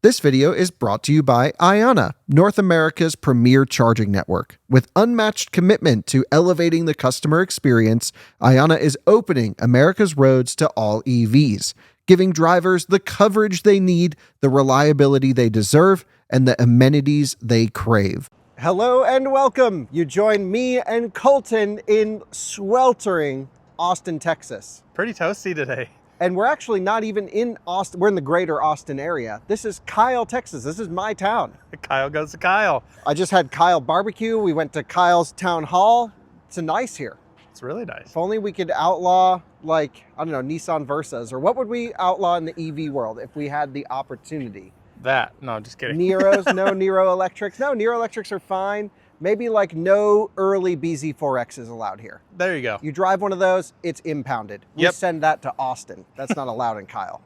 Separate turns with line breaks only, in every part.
This video is brought to you by Iona, North America's premier charging network. With unmatched commitment to elevating the customer experience, Iona is opening America's roads to all EVs, giving drivers the coverage they need, the reliability they deserve, and the amenities they crave. Hello and welcome. You join me and Coleton in sweltering Austin, Texas.
Pretty toasty today.
And we're actually not even in Austin. We're in the greater Austin area. This is Kyle, Texas. This is my town.
Kyle goes to Kyle.
I just had Kyle barbecue. We went to Kyle's town hall. It's nice here.
It's really nice.
If only we could outlaw, like, I don't know, Nissan Versas, or what would we outlaw in the EV world if we had the opportunity?
That, no, just kidding.
Neros, no Nero electrics. No, Nero electrics are fine. Maybe like no early BZ4Xs allowed here.
There you go.
You drive one of those, it's impounded. We
Yep.
send that to Austin. That's not allowed in Kyle.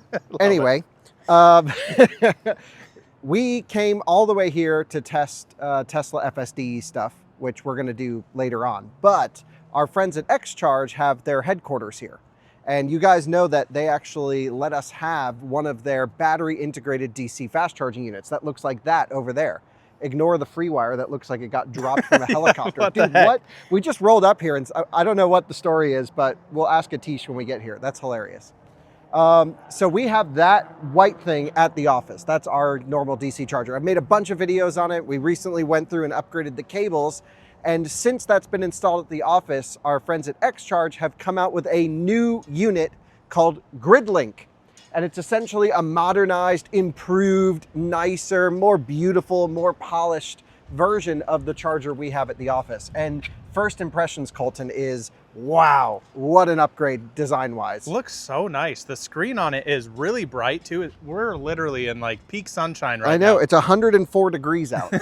Love
Anyway, we came all the way here to test Tesla FSD stuff, which we're going to do later on. But our friends at XCharge have their headquarters here. And you guys know that they actually let us have one of their battery integrated DC fast charging units. That looks like that over there. Ignore the free wire that looks like it got dropped from a helicopter.
What
Dude,
the heck?
what? We just rolled up here and I don't know what the story is, but we'll ask Aatish when we get here. That's hilarious. So we have that white thing at the office. That's our normal DC charger. I've made a bunch of videos on it. We recently went through and upgraded the cables. And since that's been installed at the office, our friends at XCharge have come out with a new unit called GridLink. And it's essentially a modernized, improved, nicer, more beautiful, more polished version of the charger we have at the office. And first impressions, Coleton, is wow, what an upgrade design-wise.
Looks so nice. The screen on it is really bright too. We're literally in like peak sunshine right now.
I know, it's 104 degrees out.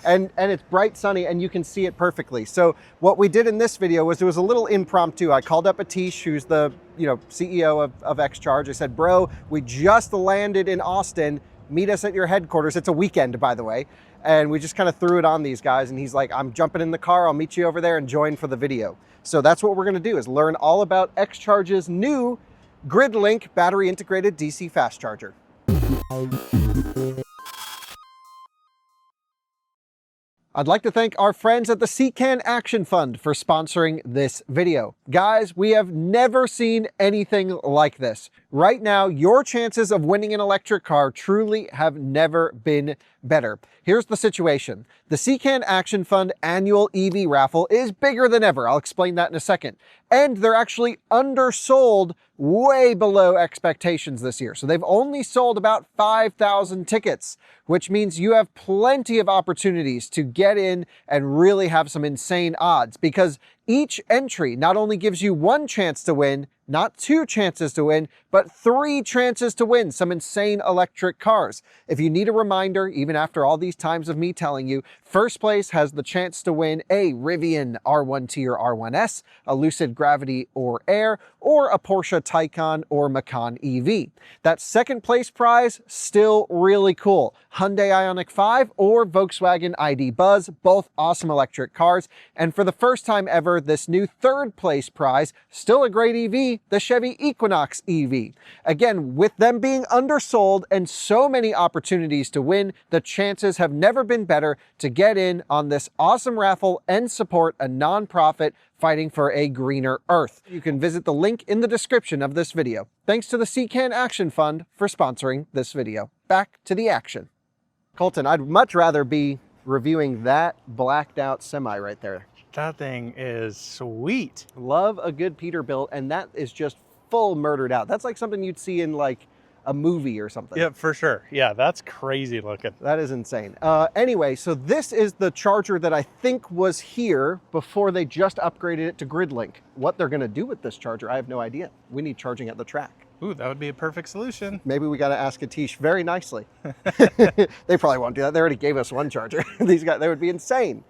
and it's bright sunny and you can see it perfectly. So what we did in this video was it was a little impromptu. I called up Aatish, who's the CEO of XCharge. I said, bro, we just landed in Austin. Meet us at your headquarters. It's a weekend, by the way. And we just kind of threw it on these guys. And he's like, I'm jumping in the car. I'll meet you over there and join for the video. So that's what we're going to do, is learn all about XCharge's new GridLink battery integrated DC fast charger. I'd like to thank our friends at the CCAN Action Fund for sponsoring this video. Guys, we have never seen anything like this. Right now, your chances of winning an electric car truly have never been better. Here's the situation. The CCAN Action Fund annual EV raffle is bigger than ever. I'll explain that in a second. And they're actually undersold way below expectations this year. So they've only sold about 5,000 tickets, which means you have plenty of opportunities to get in and really have some insane odds, because each entry not only gives you one chance to win, not two chances to win, but three chances to win some insane electric cars. If you need a reminder, even after all these times of me telling you, first place has the chance to win a Rivian R1T or R1S, a Lucid Gravity or Air, or a Porsche Taycan or Macan EV. That second place prize, still really cool. Hyundai Ioniq 5 or Volkswagen ID Buzz, both awesome electric cars. And for the first time ever, this new third place prize, still a great EV, the Chevy Equinox EV. Again, with them being undersold and so many opportunities to win, the chances have never been better to get in on this awesome raffle and support a nonprofit fighting for a greener Earth. You can visit the link in the description of this video. Thanks to the CCAN Action Fund for sponsoring this video. Back to the action. Coleton, I'd much rather be reviewing that blacked out semi right there.
That thing is sweet.
Love a good Peterbilt, and that is just full murdered out. That's like something you'd see in like a movie or something.
Yeah, for sure. Yeah, that's crazy looking.
That is insane. Anyway, so this is the charger that I think was here before they just upgraded it to GridLink. What they're gonna do with this charger, I have no idea. We need charging at the track.
Ooh, that would be a perfect solution.
Maybe we got to ask Aatish very nicely. They probably won't do that. They already gave us one charger. These guys, they would be insane.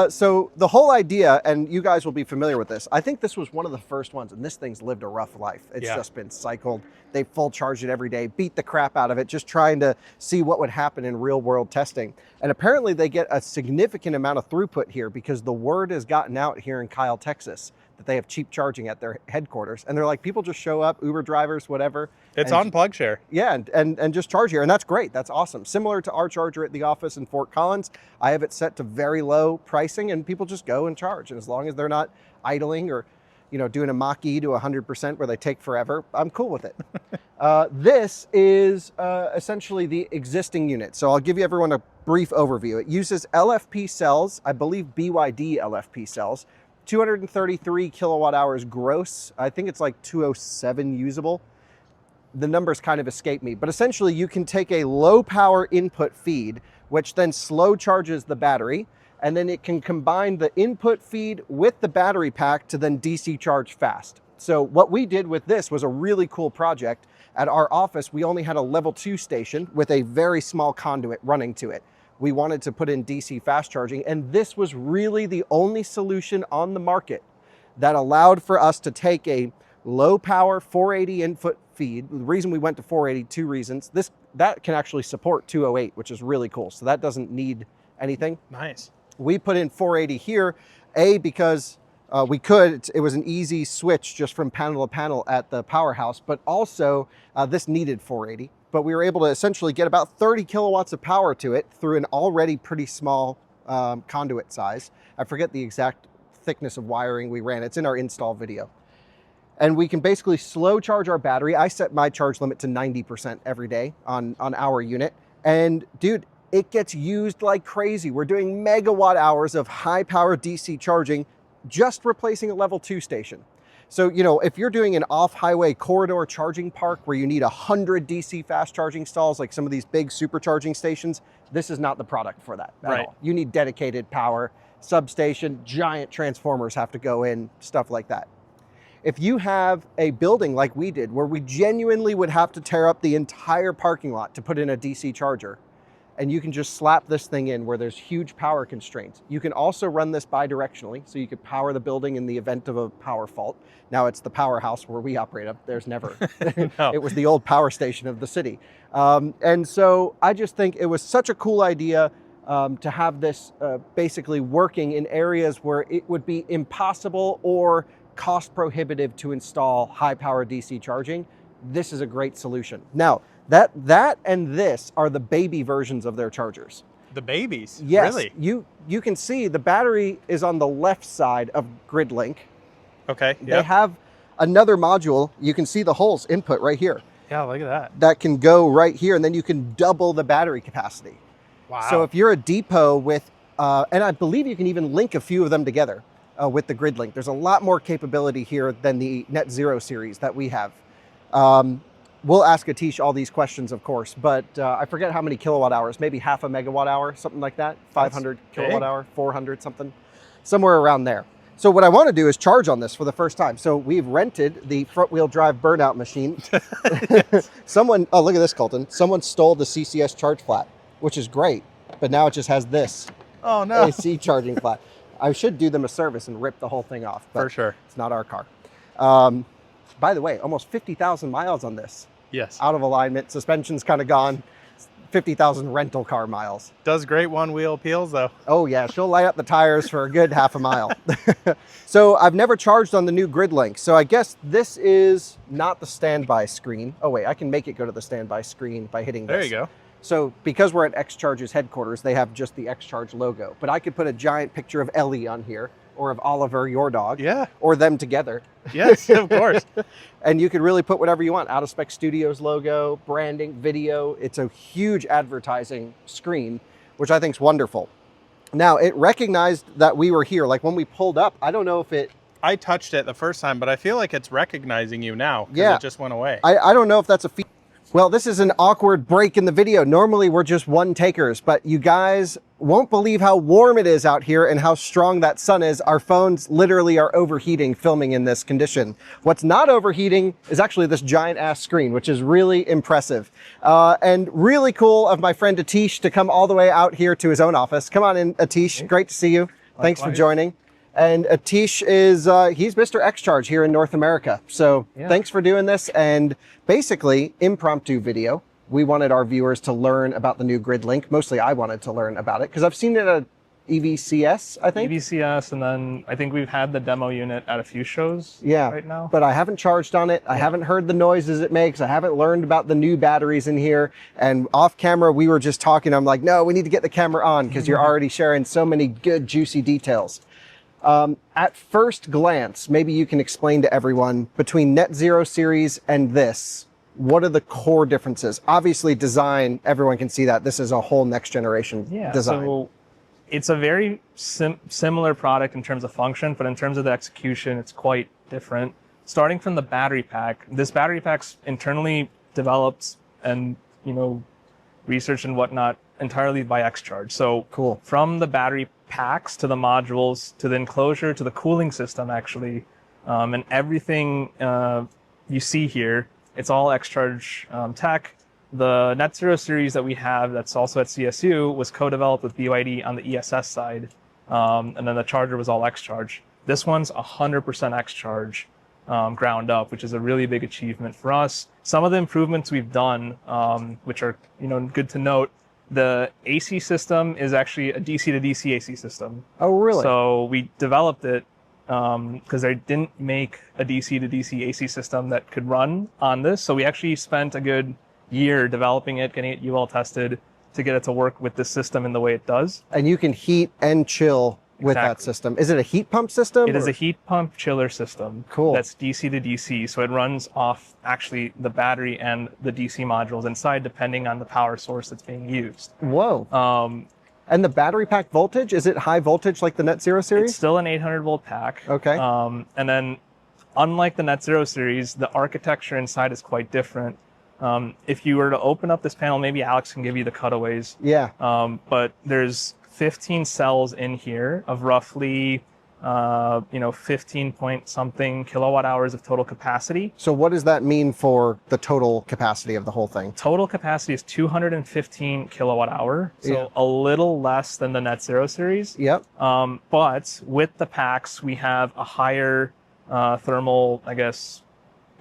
So the whole idea, and you guys will be familiar with this, I think this was one of the first ones, and this thing's lived a rough life. It's just been cycled. They full charged it every day, beat the crap out of it, just trying to see what would happen in real world testing. And apparently they get a significant amount of throughput here because the word has gotten out here in Kyle, Texas, that they have cheap charging at their headquarters. And they're like, people just show up, Uber drivers, whatever.
It's on PlugShare.
Yeah, and just charge here. And that's great. That's awesome. Similar to our charger at the office in Fort Collins, I have it set to very low pricing and people just go and charge. And as long as they're not idling or doing a Mach-E to 100% where they take forever, I'm cool with it. This is essentially the existing unit. So I'll give you everyone a brief overview. It uses LFP cells, I believe BYD LFP cells, 233 kilowatt hours gross. I think it's like 207 usable. The numbers kind of escape me, but essentially you can take a low power input feed, which then slow charges the battery, and then it can combine the input feed with the battery pack to then DC charge fast. So what we did with this was a really cool project. At our office, we only had a level 2 station with a very small conduit running to it. We wanted to put in DC fast charging, and this was really the only solution on the market that allowed for us to take a low power 480 input feed. The reason we went to 480, 2 reasons. That can actually support 208, which is really cool. So that doesn't need anything.
Nice.
We put in 480 here, because we could. It was an easy switch just from panel to panel at the powerhouse, but also this needed 480. But we were able to essentially get about 30 kilowatts of power to it through an already pretty small conduit size. I forget the exact thickness of wiring we ran. It's in our install video. And we can basically slow charge our battery. I set my charge limit to 90% every day on our unit. And dude, it gets used like crazy. We're doing megawatt hours of high power DC charging, just replacing a level 2 station. So, if you're doing an off-highway corridor charging park where you need 100 DC fast charging stalls, like some of these big supercharging stations, this is not the product for that at all. You need dedicated power, substation, giant transformers have to go in, stuff like that. If you have a building like we did, where we genuinely would have to tear up the entire parking lot to put in a DC charger, and you can just slap this thing in where there's huge power constraints. You can also run this bidirectionally, so you could power the building in the event of a power fault. Now it's the powerhouse where we operate up. There's never. No. It was the old power station of the city. And so I just think it was such a cool idea to have this basically working in areas where it would be impossible or cost prohibitive to install high power DC charging. This is a great solution. Now, that and this are the baby versions of their chargers.
The babies?
Yes.
Really?
You can see the battery is on the left side of GridLink.
Okay.
They have another module. You can see the holes input right here.
Yeah, look at that.
That can go right here, and then you can double the battery capacity.
Wow.
So if you're a depot with, and I believe you can even link a few of them together with the GridLink. There's a lot more capability here than the Net Zero series that we have. We'll ask Aatish all these questions, of course, but I forget how many kilowatt hours, maybe half a megawatt hour, something like that, 500 kilowatt hour, 400 something, somewhere around there. So what I want to do is charge on this for the first time. So we've rented the front wheel drive burnout machine. Someone, oh, look at this, Coleton. Someone stole the CCS charge flat, which is great, but now it just has this AC charging flat. I should do them a service and rip the whole thing off, but
for sure.
It's not our car. By the way, almost 50,000 miles on this.
Yes.
Out of alignment, suspension's kind of gone. 50,000 rental car miles.
Does great one-wheel appeals, though.
Oh, yeah. She'll light up the tires for a good half a mile. So I've never charged on the new GridLink. So I guess this is not the standby screen. Oh, wait. I can make it go to the standby screen by hitting this.
There you go.
So because we're at XCharge's headquarters, they have just the XCharge logo. But I could put a giant picture of Ellie on here, or of Oliver, your dog.
Yeah.
Or them together.
Yes, of course.
And you could really put whatever you want. Out of Spec Studios logo, branding, video. It's a huge advertising screen, which I think is wonderful. Now, it recognized that we were here. Like when we pulled up, I don't know if it...
I touched it the first time, but I feel like it's recognizing you now because it just went away.
I don't know if that's a feature. Well, this is an awkward break in the video. Normally we're just one takers, but you guys won't believe how warm it is out here and how strong that sun is. Our phones literally are overheating filming in this condition. What's not overheating is actually this giant ass screen, which is really impressive. And really cool of my friend Aatish to come all the way out here to his own office. Come on in, Aatish. Great to see you. Thanks for joining. And Aatish is, he's Mr. XCharge here in North America. So thanks for doing this. And basically, impromptu video. We wanted our viewers to learn about the new GridLink. Mostly I wanted to learn about it because I've seen it at EVCS, I think.
EVCS, and then I think we've had the demo unit at a few shows right now.
But I haven't charged on it. I haven't heard the noises it makes. I haven't learned about the new batteries in here. And off camera, we were just talking. I'm like, no, we need to get the camera on because you're already sharing so many good, juicy details. At first glance, maybe you can explain to everyone between Net Zero series and this, what are the core differences? Obviously design, everyone can see that. This is a whole next generation design.
So it's a very similar product in terms of function, but in terms of the execution, it's quite different. Starting from the battery pack, this battery pack's internally developed and, researched and whatnot entirely by XCharge. So
cool.
From the battery packs to the modules to the enclosure to the cooling system actually, and everything you see here, it's all XCharge tech. The Net Zero series that we have that's also at CSU was co-developed with BYD on the ESS side, and then the charger was all XCharge. This one's 100% XCharge ground up, which is a really big achievement for us. Some of the improvements we've done, which are good to note, the AC system is actually a DC to DC AC system.
Oh, really?
So we developed it because they didn't make a DC to DC AC system that could run on this. So we actually spent a good year developing it, getting it UL tested to get it to work with this system in the way it does.
And you can heat and chill with that system. Is it a heat pump system?
It is a heat pump chiller system.
Cool.
That's DC to DC. So it runs off actually the battery and the DC modules inside, depending on the power source that's being used.
Whoa. And the battery pack voltage, is it high voltage like the Net Zero series?
It's still an 800 volt pack.
Okay.
And then unlike the Net Zero series, the architecture inside is quite different. If you were to open up this panel, maybe Alex can give you the cutaways.
Yeah.
But there's 15 cells in here of roughly 15 point something kilowatt hours of total capacity.
So what does that mean for the total capacity of the whole thing?
Total capacity is 215 kilowatt hour, so a little less than the Net Zero series.
Yep.
But with the packs, we have a higher thermal,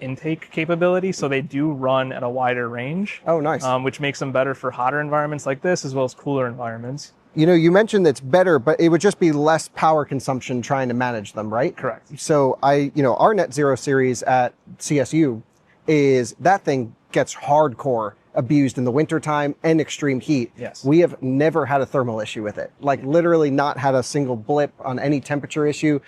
intake capability, so they do run at a wider range.
Oh, nice.
Which makes them better for hotter environments like this, as well as cooler environments.
You mentioned it's better, but it would just be less power consumption trying to manage them, right?
Correct.
So our Net Zero series at CSU is that thing gets hardcore abused in the wintertime and extreme heat.
Yes.
We have never had a thermal issue with it. Like literally not had a single blip on any temperature issue.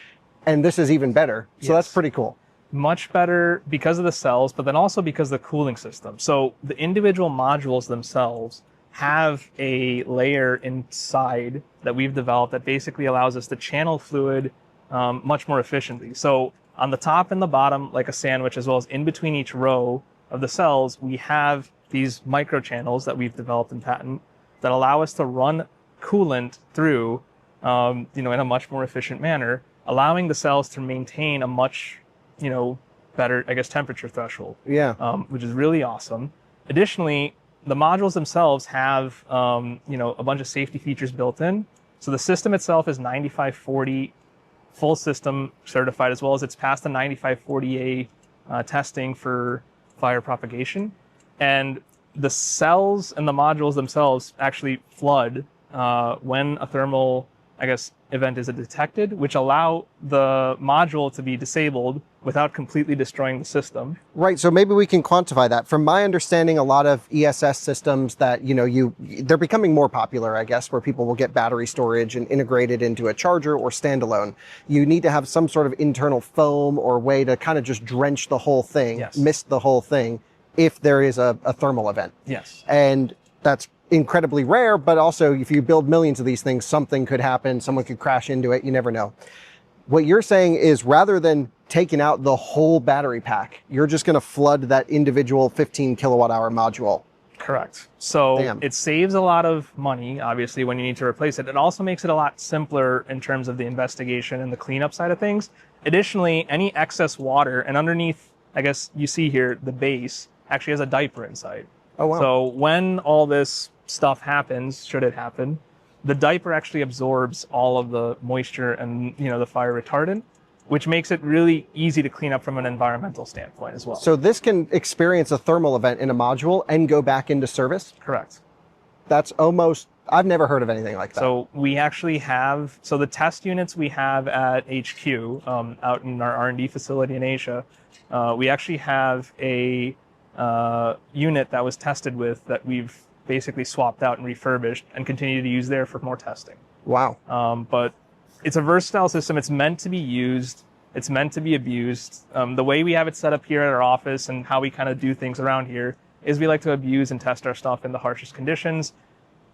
And this is even better. So that's pretty cool.
Much better because of the cells, but then also because of the cooling system. So the individual modules themselves have a layer inside that we've developed that basically allows us to channel fluid much more efficiently. So on the top and the bottom, like a sandwich, as well as in between each row of the cells, we have these microchannels that we've developed in patent that allow us to run coolant through, in a much more efficient manner, allowing the cells to maintain a much, better, temperature threshold. Yeah. Which is really awesome. Additionally, the modules themselves have, a bunch of safety features built in. So the system itself is 9540 full system certified, as well as it's passed the 9540A testing for fire propagation. And the cells and the modules themselves actually flood when a thermal, event is detected, which allow the module to be disabled without completely destroying the system.
Right, so maybe we can quantify that. From my understanding, a lot of ESS systems that, they're becoming more popular, where people will get battery storage and integrate it into a charger or standalone. You need to have some sort of internal foam or way to kind of just drench the whole thing, mist the whole thing, if there is a thermal event.
Yes.
And that's incredibly rare, but also if you build millions of these things, something could happen, someone could crash into it, you never know. What you're saying is rather than taking out the whole battery pack, you're just going to flood that individual 15 kilowatt hour module.
Correct. So it saves a lot of money, obviously, when you need to replace it. It also makes it a lot simpler in terms of the investigation and the cleanup side of things. Additionally, any excess water, and underneath, you see here, the base actually has a diaper inside.
Oh, wow.
So when all this stuff happens, should it happen, the diaper actually absorbs all of the moisture and the fire retardant, which makes it really easy to clean up from an environmental standpoint as well.
So this can experience a thermal event in a module and go back into service?
Correct.
That's almost I've never heard of anything like that.
So we actually have, so the test units we have at HQ, out in our R&D facility in Asia, we actually have a unit that was tested with that we've basically swapped out and refurbished and continue to use there for more testing.
Wow.
But it's a versatile system. It's meant to be used. It's meant to be abused. The way we have it set up here at our office and how we kind of do things around here is we like to abuse and test our stuff in the harshest conditions.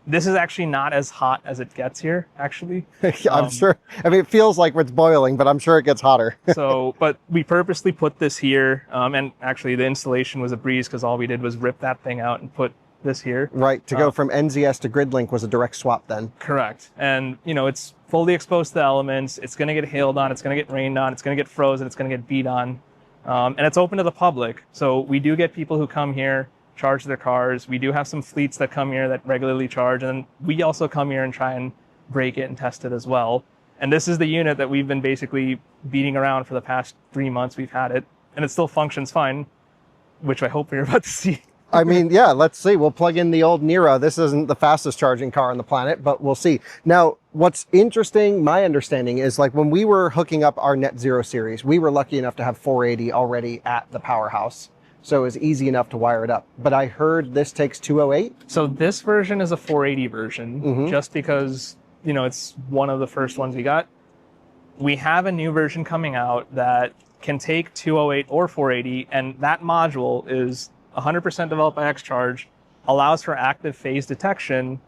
This is actually not as hot as it gets here, actually.
I'm sure. I mean, it feels like it's boiling, but I'm sure it gets hotter.
But we purposely put this here. And actually the installation was a breeze because all we did was rip that thing out and put this here.
Right. To go from NZS to GridLink was a direct swap then.
Correct. And, you know, it's fully exposed to the elements. It's going to get hailed on. It's going to get rained on. It's going to get frozen. It's going to get beat on. And it's open to the public. So we do get people who come here, charge their cars. We do have some fleets that come here that regularly charge, and we also come here and try and break it and test it as well. And this is the unit that we've been basically beating around for the past 3 months we've had it, and it still functions fine, which I hope you're about to see.
I mean, yeah, let's see. We'll plug in the old Nero. This isn't the fastest charging car on the planet, but we'll see. Now, what's interesting, my understanding is like when we were hooking up our Net Zero series, we were lucky enough to have 480 already at the powerhouse. So it was easy enough to wire it up. But I heard this takes 208.
So this version is a 480 version, just because, you know, it's one of the first ones we got. We have a new version coming out that can take 208 or 480, and that module is 100% developed by XCharge, allows for active phase detection,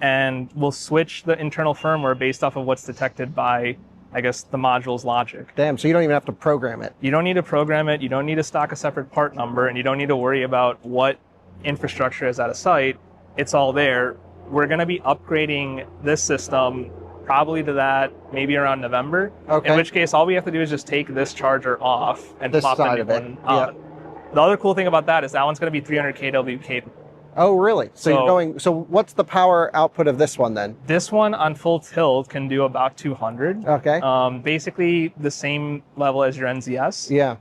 and will switch the internal firmware based off of what's detected by, I guess, the module's logic.
Damn, so you don't even have to program it.
You don't need to program it. You don't need to stock a separate part number, and you don't need to worry about what infrastructure is at a site. It's all there. We're going to be upgrading this system probably to that maybe around November.
Okay.
In which case, all we have to do is just take this charger off and
This
plop the
side
new
of it.
one on. The other cool thing about that is that one's going to be 300 kW capable.
Oh, really? So you're going, so what's the power output of this one then?
This one on full tilt can do about 200.
Okay.
Basically the same level as your NZS.
Yeah.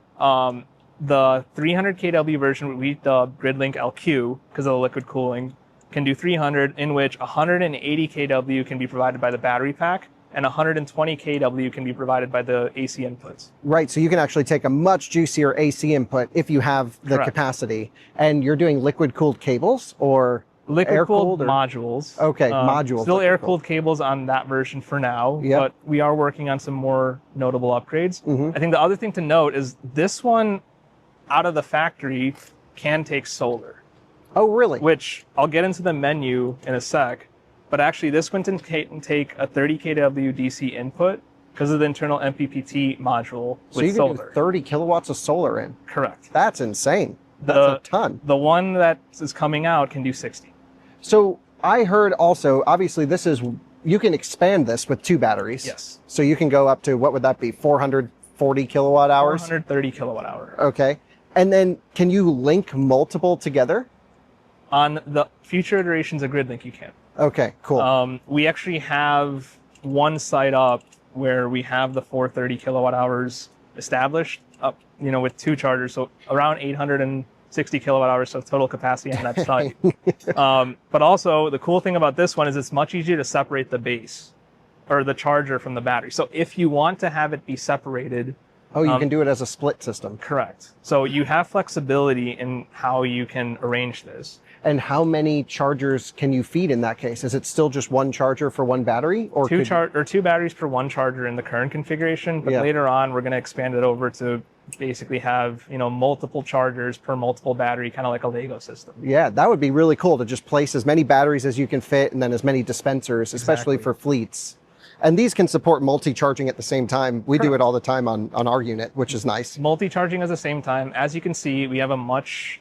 The 300 kW version we dubbed GridLink LQ because of the liquid cooling can do 300, in which 180 kW can be provided by the battery pack and 120 kW can be provided by the AC inputs.
Right, so you can actually take a much juicier AC input if you have the capacity. And you're doing liquid-cooled cables or
liquid-cooled
air-cooled?
modules.
Okay, modules.
Still air-cooled cables on that version for now, but we are working on some more notable upgrades. I think the other thing to note is this one, out of the factory, can take solar.
Oh, really?
Which I'll get into the menu in a sec. But actually, this one can take a 30 kW DC input because of the internal MPPT module
so
with
you
solar.
can do 30 kilowatts of solar in.
Correct.
That's insane. That's a ton.
The one that is coming out can do 60.
So I heard also, obviously, this is, you can expand this with 2 batteries.
Yes.
So you can go up to, what would that be, 440 kilowatt hours?
430 kilowatt hour.
Okay. And then can you link multiple together?
On the future iterations of GridLink, you can.
Okay, cool.
We actually have one site up where we have the 430 kilowatt hours established up, you know, with 2 chargers, so around 860 kilowatt hours of total capacity on that site. But also the cool thing about this one is it's much easier to separate the base or the charger from the battery. So if you want to have it be separated,
oh, you can do it as a split system.
correct. So you have flexibility in how you can arrange this.
And how many chargers can you feed in that case? Is it still just one charger for one battery, or
2 batteries per 1 charger in the current configuration? But later on, we're going to expand it over to basically have, you know, multiple chargers per multiple battery, kind of like a Lego system.
Yeah, that would be really cool to just place as many batteries as you can fit, and then as many dispensers, especially for fleets. And these can support multi-charging at the same time. We do it all the time on our unit, which is nice.
Multi-charging at the same time. As you can see, we have a much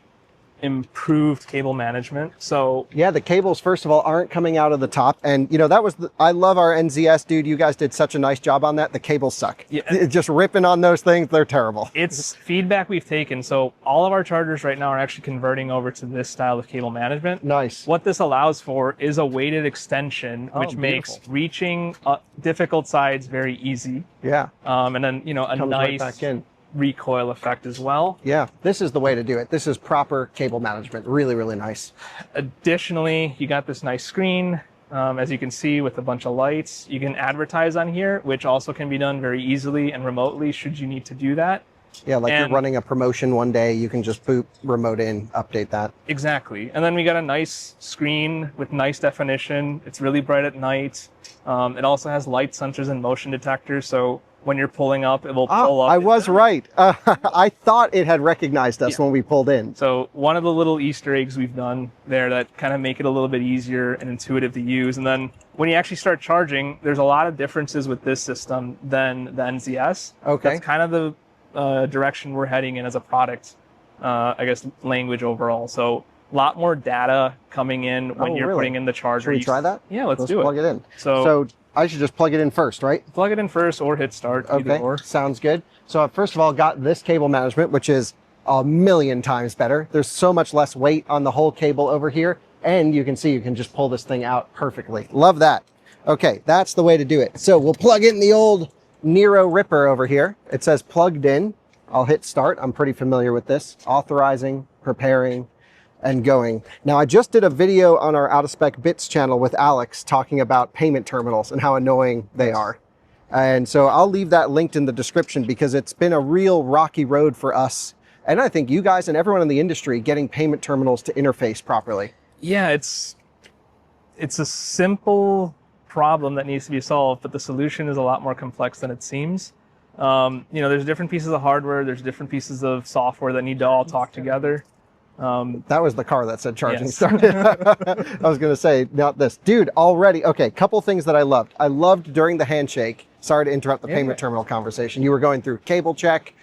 improved cable management. So
yeah, the cables, first of all, aren't coming out of the top. And, you know, that was, I love our NZS, dude. You guys did such a nice job on that. The cables suck. Yeah. Just ripping on those things, they're terrible.
It's feedback we've taken. So all of our chargers right now are actually converting over to this style of cable management.
Nice.
What this allows for is a weighted extension, which makes reaching difficult sides very easy.
Yeah.
And then, you know, a
Comes
nice
right back in.
recoil effect as well.
Yeah, this is the way to do it. This is proper cable management. Really, really nice.
Additionally, you got this nice screen. as you can see, with a bunch of lights. You can advertise on here, which also can be done very easily and remotely should you need to do that.
Yeah, like you're running a promotion one day, you can just boop, remote in, update that.
Exactly. And then we got a nice screen with nice definition. It's really bright at night. It also has light sensors and motion detectors, so when you're pulling up, it will pull up.
I was right. I thought it had recognized us when we pulled in.
So one of the little Easter eggs we've done there that kind of make it a little bit easier and intuitive to use. And then when you actually start charging, there's a lot of differences with this system than the NZS.
Okay.
That's kind of the direction we're heading in as a product, I guess, language overall. So a lot more data coming in when you're putting in the charger.
Should we try that?
Yeah, let's do it.
Plug it in.
So
I should just plug it in first, right?
plug it in first or hit start.
Okay,
Either or.
sounds good. So I've first of all got this cable management, which is a million times better. There's so much less weight on the whole cable over here. And you can see you can just pull this thing out perfectly. Love that. Okay, that's the way to do it. So we'll plug in the old Nero Ripper over here. It says plugged in. I'll hit start. I'm pretty familiar with this. Authorizing, preparing, and going. Now, I just did a video on our Out of Spec Bits channel with Alex talking about payment terminals and how annoying they are. And so I'll leave that linked in the description because it's been a real rocky road for us. And I think you guys and everyone in the industry getting payment terminals to interface properly.
Yeah, it's a simple problem that needs to be solved, but the solution is a lot more complex than it seems. There's different pieces of hardware, there's different pieces of software that need to all talk together.
That was the car that said charging
Yes.
started. I was going to say, not this. Dude, already, okay, couple things that I loved. I loved during the handshake, sorry to interrupt the payment terminal conversation, you were going through cable check,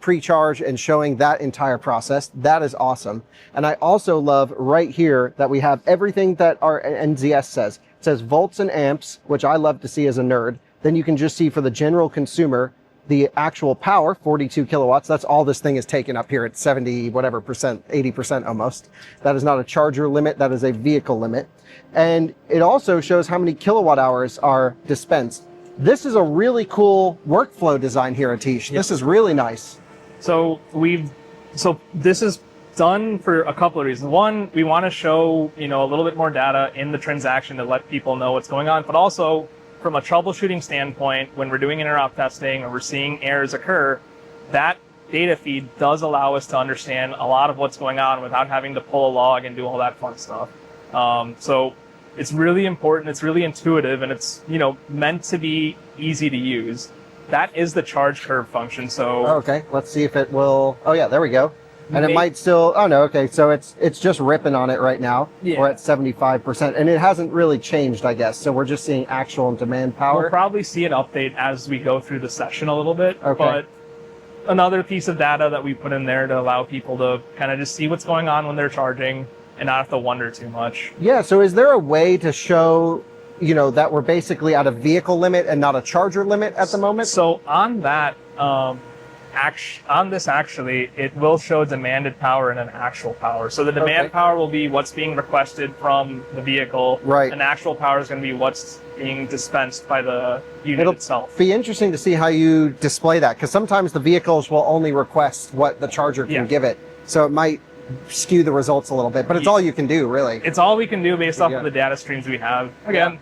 pre-charge and showing that entire process. That is awesome. And I also love right here that we have everything that our NZS says. It says volts and amps, which I love to see as a nerd. Then you can just see for the general consumer, the actual power, 42 kilowatts. That's all this thing is taken up here at 70, whatever percent, 80% almost. That is not a charger limit. That is a vehicle limit. And it also shows how many kilowatt hours are dispensed. This is a really cool workflow design here, Aatish. This is really nice.
So this is done for a couple of reasons. One, we want to show, a little bit more data in the transaction to let people know what's going on, but also from a troubleshooting standpoint, when we're doing interop testing or we're seeing errors occur, that data feed does allow us to understand a lot of what's going on without having to pull a log and do all that fun stuff. So it's really important, it's really intuitive, and it's meant to be easy to use. That is the charge curve function. So
okay, let's see if it will. Oh yeah, there we go. And it might still, oh no, okay, so it's just ripping on it right now. Yeah. We're at 75%, and it hasn't really changed, I guess. So we're just seeing actual demand power.
We'll probably see an update as we go through the session a little bit.
Okay.
But another piece of data that we put in there to allow people to kind of just see what's going on when they're charging and not have to wonder too much.
Yeah, so is there a way to show, that we're basically at a vehicle limit and not a charger limit at the moment?
So on that, actually, it will show demanded power and an actual power. So the demand power will be what's being requested from the vehicle.
Right.
And actual power is going to be what's being dispensed by the unit itself.
It'll be interesting to see how you display that, because sometimes the vehicles will only request what the charger can give it. So it might skew the results a little bit, but it's all you can do, really.
It's all we can do based off of the data streams we have. Again,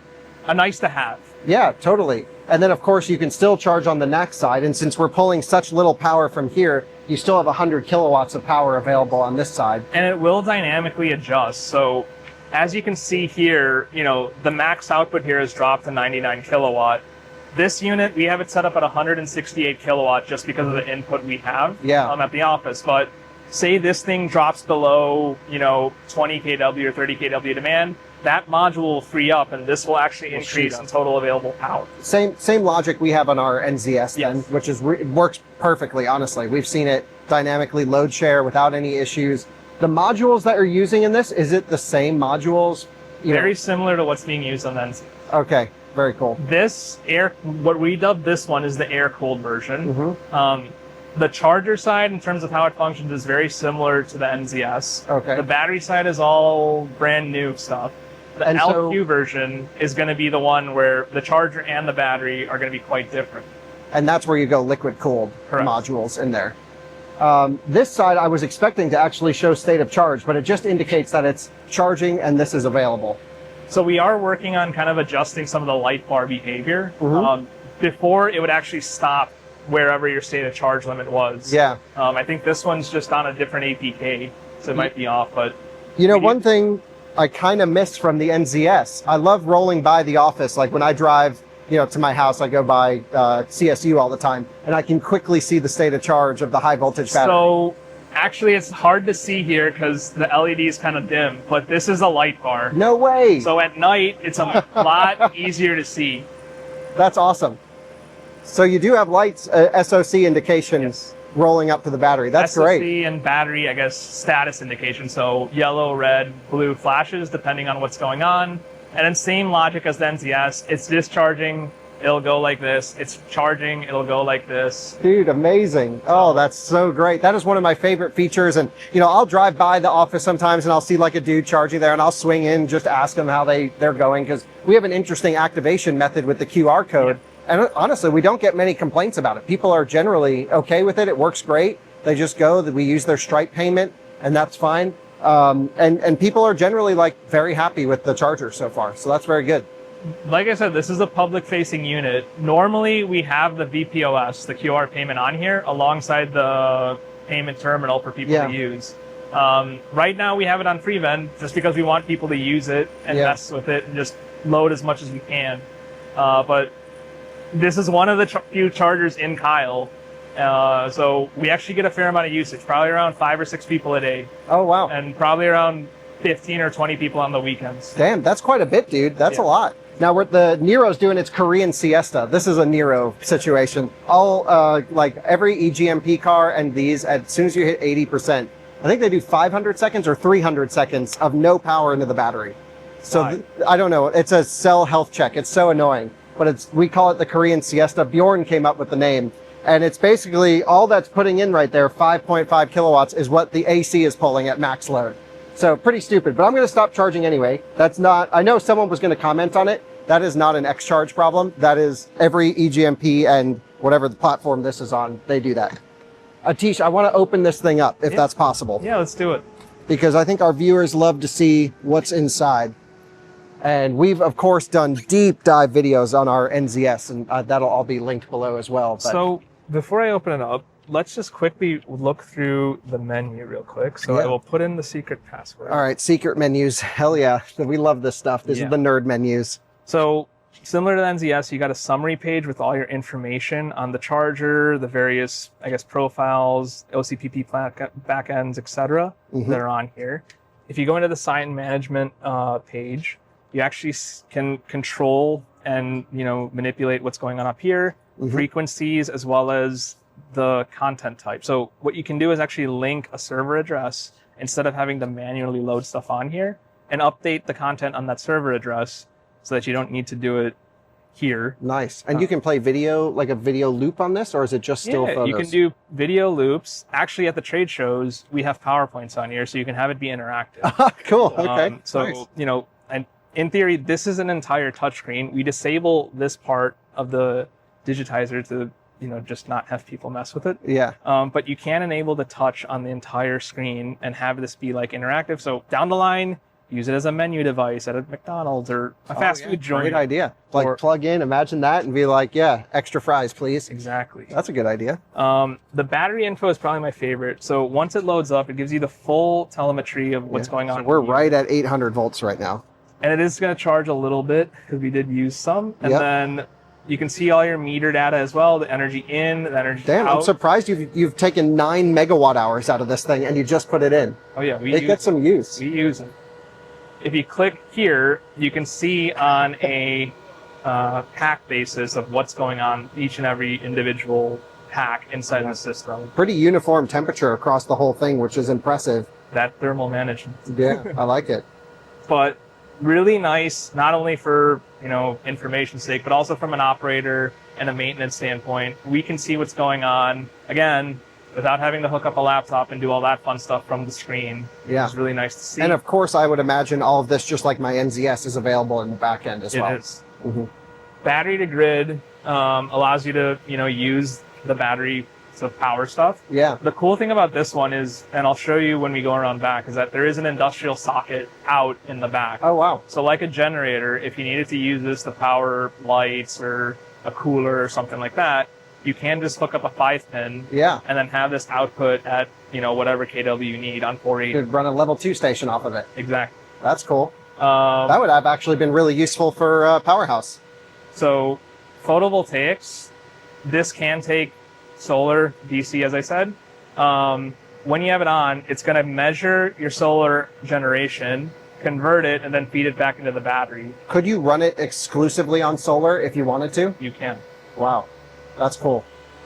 a nice to have.
Yeah, totally. And then, of course, you can still charge on the next side. And since we're pulling such little power from here, you still have 100 kilowatts of power available on this side.
And it will dynamically adjust. So as you can see here, the max output here has dropped to 99 kilowatt. This unit, we have it set up at 168 kilowatt just because of the input we have at the office. But say this thing drops below, 20 kW or 30 kW demand, that module will free up, and this will actually increase in total available power.
Same logic we have on our NZS then, which is works perfectly, honestly. We've seen it dynamically load share without any issues. The modules that are using in this, is it the same modules?
Very similar to what's being used on the NZS.
Okay, very cool.
This what we dubbed this one is the air-cooled version. The charger side, in terms of how it functions, is very similar to the NZS.
Okay.
The battery side is all brand new stuff. The LQ version is going to be the one where the charger and the battery are going to be quite different.
And that's where you go liquid-cooled modules in there. This side, I was expecting to actually show state of charge, but it just indicates that it's charging and this is available.
So we are working on kind of adjusting some of the light bar behavior. Before, it would actually stop wherever your state of charge limit was.
Yeah.
I think this one's just on a different APK, so it might be off, but...
You know, one thing I kind of miss from the NZS, I love rolling by the office. Like when I drive, you know, to my house, I go by CSU all the time, and I can quickly see the state of charge of the high voltage battery.
So actually, it's hard to see here because the LED is kind of dim, but this is a light bar.
No way.
So at night, it's a lot easier to see.
That's awesome. So you do have lights, SOC indications rolling up to the battery. That's
SOC
great.
and battery, I guess, status indication. So yellow, red, blue flashes depending on what's going on. And then same logic as the NZS. It's discharging, it'll go like this. It's charging, it'll go like this.
Dude, amazing. Oh, that's so great. That is one of my favorite features. And, you know, I'll drive by the office sometimes and I'll see like a dude charging there and I'll swing in just to ask them how they're going, because we have an interesting activation method with the QR code.
Yeah.
And honestly, we don't get many complaints about it. People are generally okay with it. It works great. They just go, we use their Stripe payment, and that's fine. And people are generally like very happy with the charger so far. So that's very good.
Like I said, this is a public-facing unit. Normally, we have the VPOS, the QR payment on here, alongside the payment terminal for people to use. Right now, we have it on FreeVend just because we want people to use it and mess with it and just load as much as we can. But this is one of the few chargers in Kyle. So we actually get a fair amount of usage, probably around 5 or 6 people a day.
Oh, wow.
And probably around 15 or 20 people on the weekends.
Damn, that's quite a bit, dude. That's a lot. Now, the Nero's doing its Korean siesta. This is a Nero situation. All, like every eGMP car and these, as soon as you hit 80%, I think they do 500 seconds or 300 seconds of no power into the battery. So I don't know. It's a cell health check. It's so annoying. But we call it the Korean siesta. Bjorn came up with the name. And it's basically all that's putting in right there, 5.5 kilowatts, is what the AC is pulling at max load. So pretty stupid, but I'm going to stop charging anyway. That's not, I know someone was going to comment on it. That is not an XCharge problem. That is every eGMP and whatever the platform this is on, they do that. Aatish, I want to open this thing up if that's possible.
Yeah, let's do it.
Because I think our viewers love to see what's inside. And we've, of course, done deep dive videos on our NZS, and that'll all be linked below as well. But
so before I open it up, let's just quickly look through the menu real quick. So I will put in the secret password.
All right, secret menus. Hell yeah. We love this stuff. This is the nerd menus.
So similar to the NZS, you got a summary page with all your information on the charger, the various, I guess, profiles, OCPP backends, etc. that are on here. If you go into the sign management page, you actually can control and, you know, manipulate what's going on up here, frequencies, as well as the content type. So what you can do is actually link a server address instead of having to manually load stuff on here and update the content on that server address so that you don't need to do it here.
Nice. And you can play video, like a video loop on this, or is it just still photos?
You can do video loops. Actually, at the trade shows, we have PowerPoints on here, so you can have it be interactive.
Cool. Okay.
So,
nice.
You know, and in theory, this is an entire touchscreen. We disable this part of the digitizer to, you know, just not have people mess with it.
Yeah.
But you can enable the touch on the entire screen and have this be like interactive. So down the line, use it as a menu device at a McDonald's or a fast food joint.
Great idea. Like plug in, imagine that, and be like, yeah, extra fries, please.
Exactly.
That's a good idea.
The battery info is probably my favorite. So once it loads up, it gives you the full telemetry of what's going on.
So we're right at 800 volts right now.
And it is going to charge a little bit because we did use some. And then you can see all your meter data as well, the energy in, the energy out.
I'm surprised you've taken 9 megawatt hours out of this thing and you just put it in.
Oh yeah,
it gets some use.
We use it. If you click here, you can see on a pack basis of what's going on each and every individual pack inside the system.
Pretty uniform temperature across the whole thing, which is impressive.
That thermal management.
Yeah, I like it.
But really nice, not only for, you know, information's sake, but also from an operator and a maintenance standpoint. We can see what's going on, again, without having to hook up a laptop and do all that fun stuff from the screen.
Yeah.
It's really nice to see.
And of course, I would imagine all of this, just like my NZS, is available in the back end as well.
It is. Battery to grid allows you to, you know, use the battery of power stuff.
Yeah.
The cool thing about this one is, and I'll show you when we go around back, is that there is an industrial socket out in the back.
Oh, wow.
So like a generator, if you needed to use this to power lights or a cooler or something like that, you can just hook up a 5-pin.
Yeah.
And then have this output at, whatever kW you need on 480.
You could run a level 2 station off of it.
Exactly.
That's cool. That would have actually been really useful for Powerhouse.
So photovoltaics, this can take solar, DC, as I said. When you have it on, it's going to measure your solar generation, convert it, and then feed it back into the battery.
Could you run it exclusively on solar if you wanted to?
You can.
Wow. That's cool.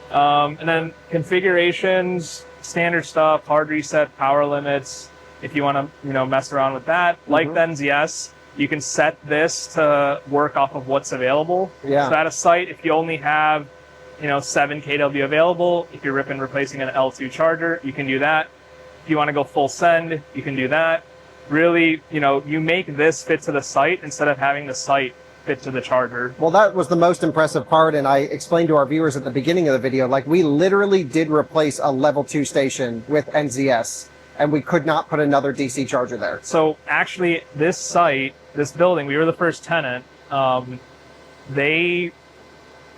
And then configurations, standard stuff, hard reset, power limits. If you want to, mess around with that, like the NZS, you can set this to work off of what's available.
Yeah.
So at a site, if you only have, 7 kW available, if you're replacing an L2 charger, you can do that. If you want to go full send, you can do that. Really, you make this fit to the site instead of having the site fit to the charger.
Well, that was the most impressive part, and I explained to our viewers at the beginning of the video, like we literally did replace a level 2 station with NZS, and we could not put another DC charger there.
So actually, this site, this building, we were the first tenant. They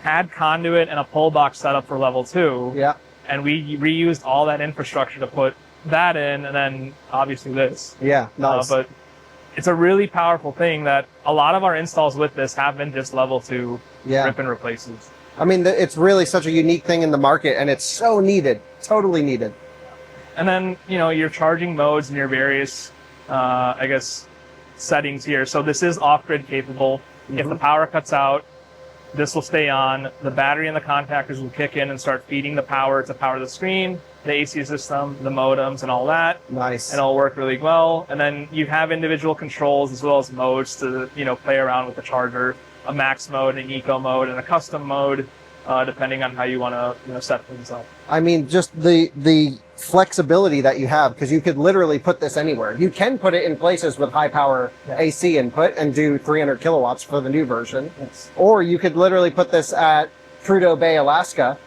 had conduit and a pole box set up for level 2.
Yeah.
And we reused all that infrastructure to put that in, and then obviously this.
Yeah, nice.
But it's a really powerful thing that a lot of our installs with this have been just level 2 rip and replaces.
I mean, it's really such a unique thing in the market, and it's so needed, totally needed.
And then, your charging modes and your various, settings here. So this is off-grid capable. If the power cuts out, this will stay on. The battery and the contactors will kick in and start feeding the power to power the screen, the AC system, the modems, and all that.
Nice.
And it'll work really well. And then you have individual controls as well as modes to, play around with the charger. A max mode, an eco mode, and a custom mode, depending on how you want to, set things up.
I mean, just the flexibility that you have, because you could literally put this anywhere. You can put it in places with high power AC input and do 300 kilowatts for the new version.
Yes.
Or you could literally put this at Prudhoe Bay, Alaska,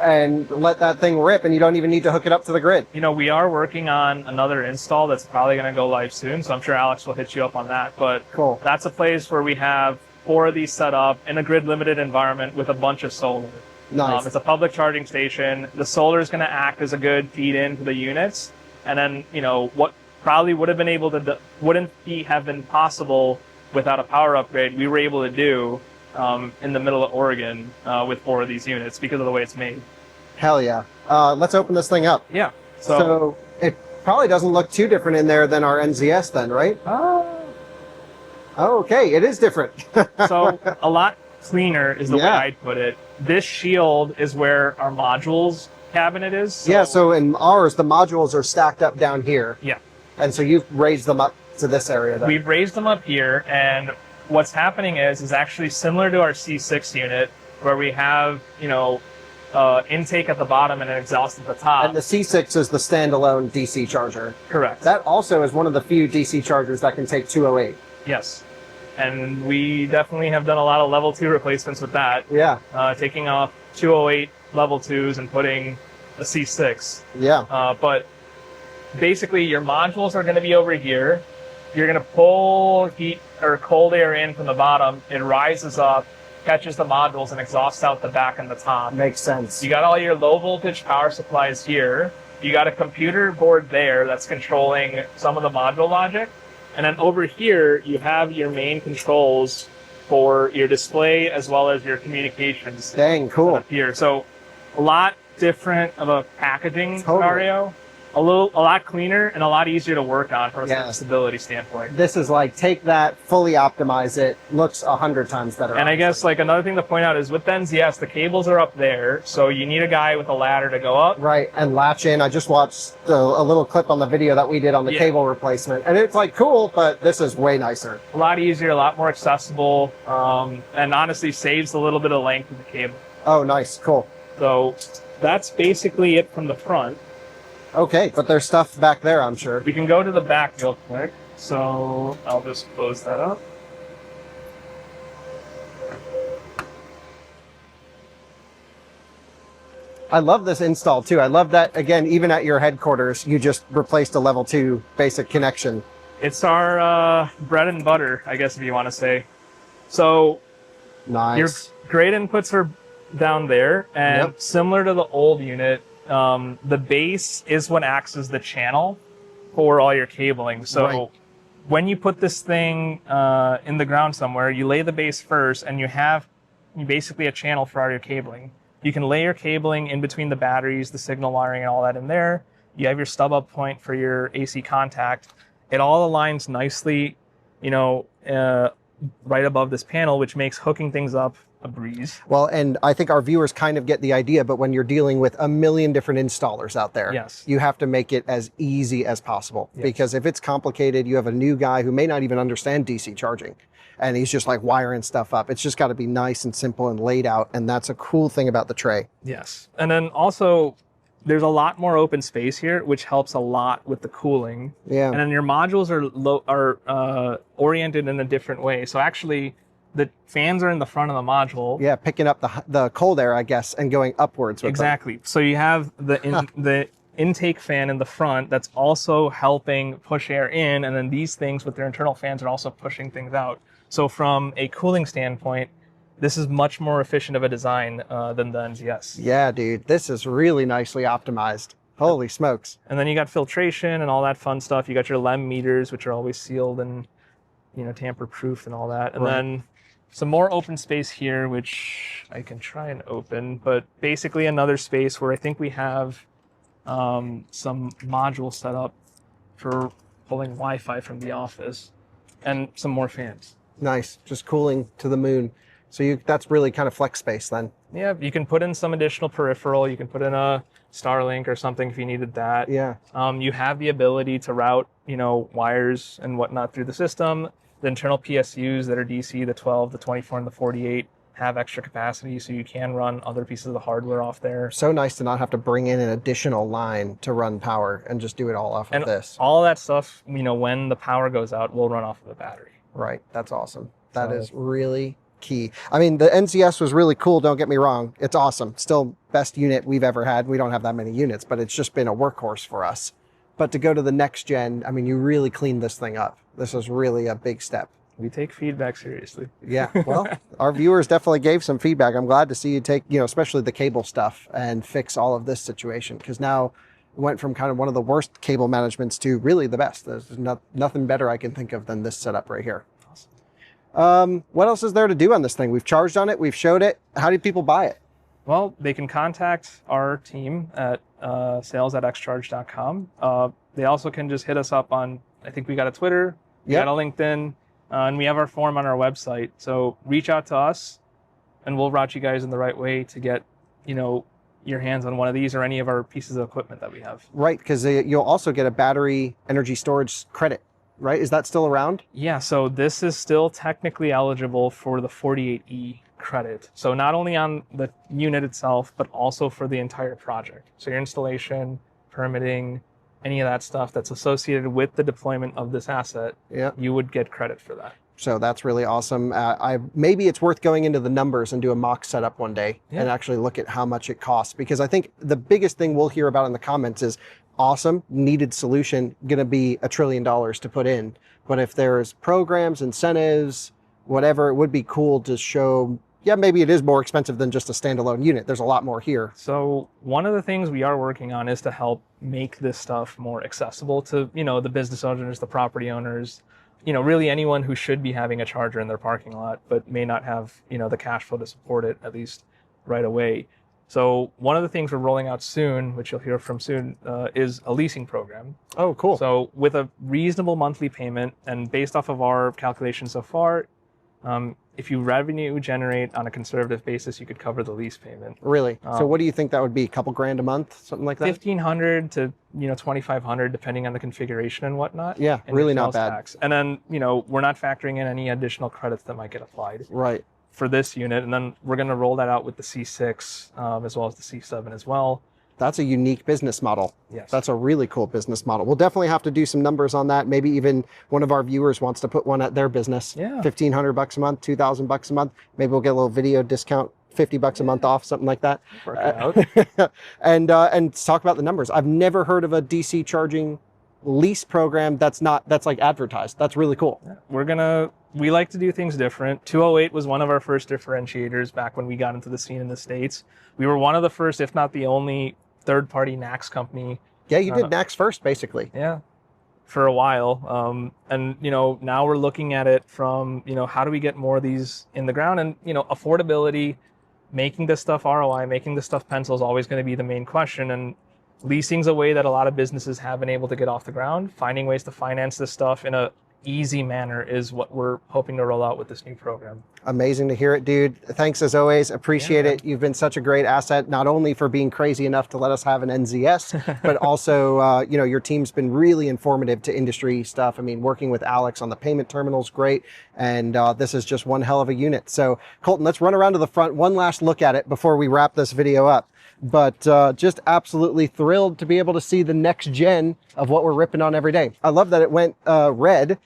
and let that thing rip, and you don't even need to hook it up to the grid.
We are working on another install that's probably going to go live soon, so I'm sure Alex will hit you up on that. But
cool.
That's a place where we have 4 of these set up in a grid-limited environment with a bunch of solar.
Nice.
It's a public charging station. The solar is going to act as a good feed-in to the units, and then what probably would have been able to have been possible without a power upgrade, we were able to do in the middle of Oregon with 4 of these units because of the way it's made.
Hell yeah. Let's open this thing up.
Yeah.
So it probably doesn't look too different in there than our NZS then, right? Oh, okay, it is different.
So a lot cleaner is the way I'd put it. This shield is where our modules cabinet is.
So in ours, the modules are stacked up down here.
Yeah.
And so you've raised them up to this area then.
We've raised them up here, and what's happening is actually similar to our C6 unit, where we have, intake at the bottom and an exhaust at the top.
And the C6 is the standalone DC charger.
Correct.
That also is one of the few DC chargers that can take 208.
Yes. And we definitely have done a lot of level 2 replacements with that.
Yeah.
Taking off 208 level 2s and putting a C6.
Yeah.
But basically your modules are going to be over here. You're going to pull heat or cold air in from the bottom. It rises up, catches the modules, and exhausts out the back and the top.
Makes sense.
You got all your low voltage power supplies here. You got a computer board there that's controlling some of the module logic. And then over here, you have your main controls for your display as well as your communications.
Dang, cool.
Up here. So a lot different of a packaging scenario. A lot cleaner and a lot easier to work on from a stability standpoint.
This is like, take that, fully optimize it, looks 100 times better.
And I guess like another thing to point out is with the NZS, the cables are up there, so you need a guy with a ladder to go up.
Right, and latch in. I just watched a little clip on the video that we did on the cable replacement, and it's like cool, but this is way nicer.
A lot easier, a lot more accessible, and honestly saves a little bit of length of the cable.
Oh, nice, cool.
So that's basically it from the front.
Okay, but there's stuff back there, I'm sure.
We can go to the back real quick. So I'll just close that up.
I love this install too. I love that, again, even at your headquarters, you just replaced a level 2 basic connection.
It's our bread and butter, I guess, if you want to say. So
Nice.
your grade inputs are down there, and similar to the old unit, the base is what acts as the channel for all your cabling. So when you put this thing in the ground somewhere, you lay the base first, and you basically a channel for all your cabling. You can lay your cabling in between the batteries, the signal wiring, and all that in there. You have your stub up point for your AC contact. It all aligns nicely, right above this panel, which makes hooking things up a breeze.
Well, and I think our viewers kind of get the idea, but when you're dealing with a million different installers out there, you have to make it as easy as possible. Because if it's complicated, you have a new guy who may not even understand DC charging, and he's just like wiring stuff up. It's just got to be nice and simple and laid out, and that's a cool thing about the tray.
Yes, and then also, there's a lot more open space here, which helps a lot with the cooling.
Yeah.
And then your modules are oriented in a different way. So actually, the fans are in the front of the module.
Yeah, picking up the cold air, I guess, and going upwards with
them. So you have the intake fan in the front that's also helping push air in, and then these things with their internal fans are also pushing things out. So from a cooling standpoint, this is much more efficient of a design than the NZS.
Yeah, dude, this is really nicely optimized. Holy smokes.
And then you got filtration and all that fun stuff. You got your LEM meters, which are always sealed and tamper-proof and all that. And then some more open space here, which I can try and open, but basically another space where I think we have some modules set up for pulling Wi-Fi from the office and some more fans.
Nice, just cooling to the moon. So that's really kind of flex space then.
Yeah, you can put in some additional peripheral. You can put in a Starlink or something if you needed that.
Yeah.
You have the ability to route, wires and whatnot through the system. The internal PSUs that are DC, the 12, the 24, and the 48 have extra capacity, so you can run other pieces of the hardware off there.
So nice to not have to bring in an additional line to run power and just do it all off of this.
All that stuff, when the power goes out, will run off of the battery.
Right, that's awesome. That is really key. I mean, the NZS was really cool, don't get me wrong. It's awesome. Still best unit we've ever had. We don't have that many units, but it's just been a workhorse for us. But to go to the next gen, I mean, you really cleaned this thing up. This is really a big step.
We take feedback seriously.
Yeah, well, our viewers definitely gave some feedback. I'm glad to see you take, especially the cable stuff and fix all of this situation, because now it went from kind of one of the worst cable managements to really the best. There's nothing better I can think of than this setup right here. What else is there to do on this thing? We've charged on it, we've showed it. How do people buy it?
Well, they can contact our team at sales@xcharge.com. They also can just hit us up on, I think we got a Twitter, we got a LinkedIn, and we have our form on our website. So reach out to us and we'll route you guys in the right way to get, your hands on one of these or any of our pieces of equipment that we have.
Right, because you'll also get a battery energy storage credit. Right? Is that still around?
Yeah, so this is still technically eligible for the 48E credit. So not only on the unit itself, but also for the entire project. So your installation, permitting, any of that stuff that's associated with the deployment of this asset, you would get credit for that.
So that's really awesome. Maybe it's worth going into the numbers and do a mock setup one day and actually look at how much it costs. Because I think the biggest thing we'll hear about in the comments is, awesome, needed solution, going to be $1 trillion to put in. But if there's programs, incentives, whatever, it would be cool to show, maybe it is more expensive than just a standalone unit. There's a lot more here.
So one of the things we are working on is to help make this stuff more accessible to, the business owners, the property owners, really anyone who should be having a charger in their parking lot, but may not have, the cash flow to support it, at least right away. So one of the things we're rolling out soon, which you'll hear from soon, is a leasing program.
Oh, cool.
So with a reasonable monthly payment, and based off of our calculations so far, if you revenue generate on a conservative basis, you could cover the lease payment.
Really? So what do you think that would be? A couple grand a month, something like that?
$1,500 to $2,500, depending on the configuration and whatnot.
Yeah, really not bad.
Tax. And then we're not factoring in any additional credits that might get applied.
Right.
For this unit, and then we're going to roll that out with the C6 as well as the C7 as well.
That's a unique business model.
Yes.
That's a really cool business model. We'll definitely have to do some numbers on that. Maybe even one of our viewers wants to put one at their business.
Yeah.
$1,500 a month, $2,000 a month. Maybe we'll get a little video discount 50 bucks a month off, something like that.
Work it out.
And talk about the numbers. I've never heard of a DC charging lease program that's like advertised. That's really cool.
We like to do things different. 208 was one of our first differentiators back when we got into the scene in the States. We were one of the first, if not the only, third-party NACS company.
Yeah, you did NACS first, basically.
Yeah, for a while. And, now we're looking at it from, how do we get more of these in the ground? And, affordability, making this stuff ROI, making this stuff pencil is always going to be the main question. And leasing's a way that a lot of businesses have been able to get off the ground. Finding ways to finance this stuff in a easy manner is what we're hoping to roll out with this new program.
Amazing to hear it, dude. Thanks as always. Appreciate it. You've been such a great asset, not only for being crazy enough to let us have an NZS, but also, your team's been really informative to industry stuff. I mean, working with Alex on the payment terminals, great. And this is just one hell of a unit. So Coleton, let's run around to the front. One last look at it before we wrap this video up. But just absolutely thrilled to be able to see the next gen of what we're ripping on every day. I love that it went red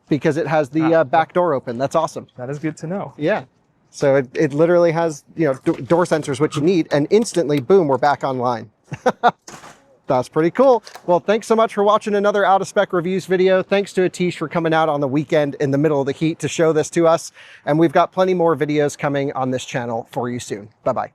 because it has the back door open. That's awesome.
That is good to know.
Yeah. So it literally has, door sensors, which you need, and instantly, boom, we're back online. That's pretty cool. Well, thanks so much for watching another Out of Spec Reviews video. Thanks to Aatish for coming out on the weekend in the middle of the heat to show this to us. And we've got plenty more videos coming on this channel for you soon. Bye-bye.